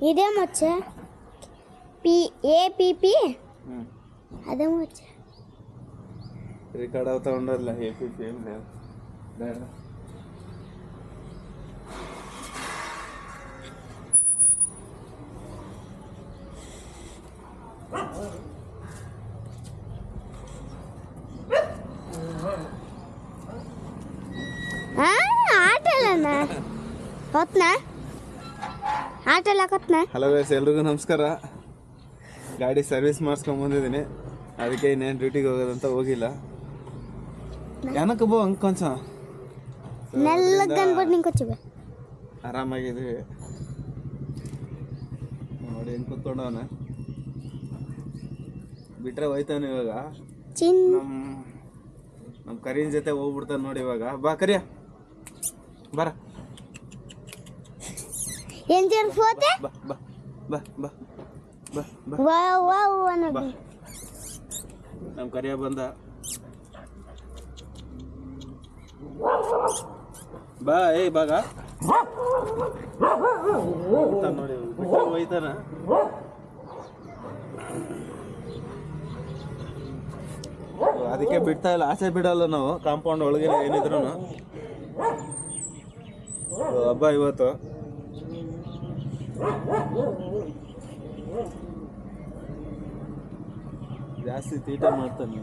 ಇದೇ ಮುಚ್ಚ APP ಅದೇ ಮುಚ್ಚ ರೆಕಾರ್ಡ್ ಆಗ್ತಾ ಉಂಡಲ್ಲ APP ಬೇಡ ಆಟಲ್ಲಣ್ಣ ಹೊತ್ನಾ ಆಟಲ್ಲ ಕೊತ್ನಾ. ಹಲೋ ಗೈಸ್, ಎಲ್ರಿಗೂ ನಮಸ್ಕಾರ. ಗಾಡಿ ಸರ್ವಿಸ್ ಮಾಡಿಸ್ಕೊಂಬಂದಿದ್ದೀನಿ, ಅದಕ್ಕೆ ಇನ್ನೇನು ಡ್ಯೂಟಿಗೆ ಹೋಗೋದಂತ ಹೋಗಿಲ್ಲ. ಏನಕ್ಕೆ ಬೋ ಹಂಗೆ ಕೊಂಚ ಆರಾಮಾಗಿದ್ದೀವಿ ನೋಡಿ. ಹೆಂಗೆ ಕೂತ್ಕೊಂಡವನ ಬಿಟ್ರೆ ಹೋಯ್ತಾನೆ ಇವಾಗ. ನಮ್ಮ ಕರಿಯನ್ ಜೊತೆ ಹೋಗ್ಬಿಡ್ತಾನೆ ನೋಡಿ ಇವಾಗ. ಬಾ ಕರಿಯ ಬರ. ನಮ್ಮ ಕರಿಯ ಬಂದ. ಬಾ ಬಾಗ ನೋಡಿ ಬಿಟ್ಟು ಹೋಯ್ತಾನ. ಅದಕ್ಕೆ ಬಿಡ್ತಾ ಇಲ್ಲ, ಆಸೆ ಬಿಡಲ್ಲ ನಾವು. ಕಾಂಪೌಂಡ್ ಒಳಗೆ ಏನಿದ್ರು ಹಬ್ಬ ಇವತ್ತು. ಜಾಸ್ತಿ ತೀಟ ಮಾಡ್ತಾನೆ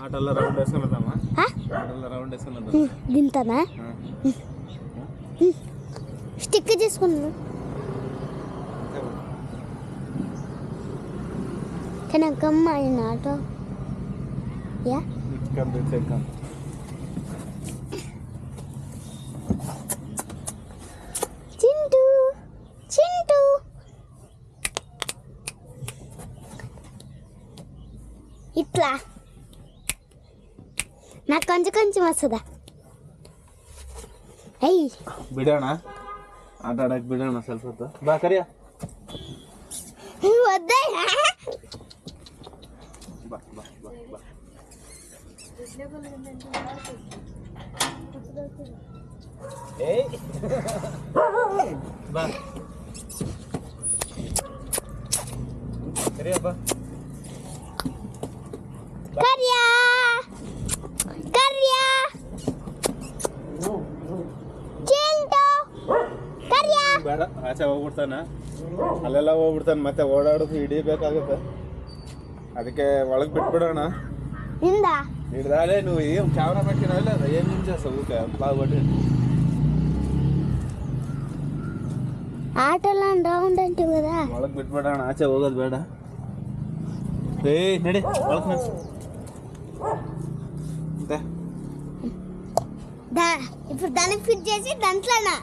ಆಟೆಲ್ಲ ರೌಂಡ್ ಎಸ್ಕೊಂಡಮ್ಮ. ಆಟೆಲ್ಲ ರೌಂಡ್ ದಿಂತಾನ ಸ್ಟಿಕ್ చేసుకున్నాను కనకమ్మ ఆయన auto yeah come Chintu Chintu ఇట్లా నాకు కొంచెం కొంచెం వస్తుందా. ಅಯ್ಯ ಬಿಡೋಣ, ಆಟ ಆಡಕ್ಕೆ ಬಿಡೋಣ ಸ್ವಲ್ಪ ಹೊತ್ತು. ಬಾ ಕರಿಯ ಒದ್ದೆ ಬಾ ಬಾ ಬಾ ಬಾ. ಏಯ್ ಬಾ ಕರಿಯ ಬಾ. ಕರಿಯ ಕರಿಯ ಚಿಂಟು ಕರಿಯ. ಬೇಡ, ಆಚೆ ಹೋಗ್ಬಿಡ್ತಾನ, ಅಲ್ಲೆಲ್ಲ ಹೋಗ್ಬಿಡ್ತಾನೆ, ಮತ್ತೆ ಓಡಾಡೋದು ಹಿಡಿಬೇಕಾಗುತ್ತೆ. ಅದಕ್ಕೆ ಒಳಗೆ ಬಿಟ್ಬಿಡೋಣ. ಹಿಡ್ದಾಲೆ నువ్వు ఏం కెమెరా పట్టినావు లేదా? ఏం చేస్తావు ఊకే బాగుపడి ఆటోలో రౌండ్ అంటే కదా. ಒಳಗೆ ಬಿಟ್ಬಿಡೋಣ, ಆಚೆ ಹೋಗೋದು ಬೇಡ. ನಡಿ ಒಳಗೆ ఇప్పుడు దాన్ని ఫిట్ చేసి దాంట్లోనా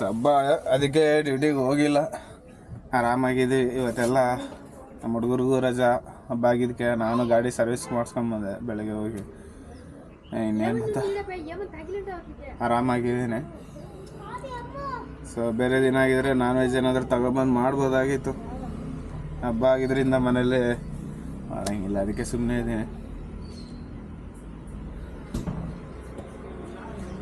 ಹಬ್ಬ, ಅದಕ್ಕೆ ಡ್ಯೂಟಿಗೆ ಹೋಗಿಲ್ಲ, ಆರಾಮಾಗಿದ್ದೀವಿ. ಇವತ್ತೆಲ್ಲ ನಮ್ಮ ಹುಡುಗರಿಗೂ ರಜಾ. ಹಬ್ಬ ಆಗಿದ್ದಕ್ಕೆ ನಾನು ಗಾಡಿ ಸರ್ವಿಸ್ ಮಾಡಿಸ್ಕೊಂಬಂದೆ ಬೆಳಗ್ಗೆ ಹೋಗಿ. ಇನ್ನೇನು ಅಂತ ಆರಾಮಾಗಿದ್ದೀನಿ. ಸೊ ಬೇರೆ ದಿನ ಆಗಿದ್ರೆ ನಾನ್ ವೆಜ್ ಏನಾದರೂ ತಗೊಬಂದು ಮಾಡ್ಬೋದಾಗಿತ್ತು. ಹಬ್ಬ ಆಗಿದ್ದರಿಂದ ಮನೇಲಿ ಮಾಡೋಂಗಿಲ್ಲ, ಅದಕ್ಕೆ ಸುಮ್ಮನೆ ಇದ್ದೀನಿ.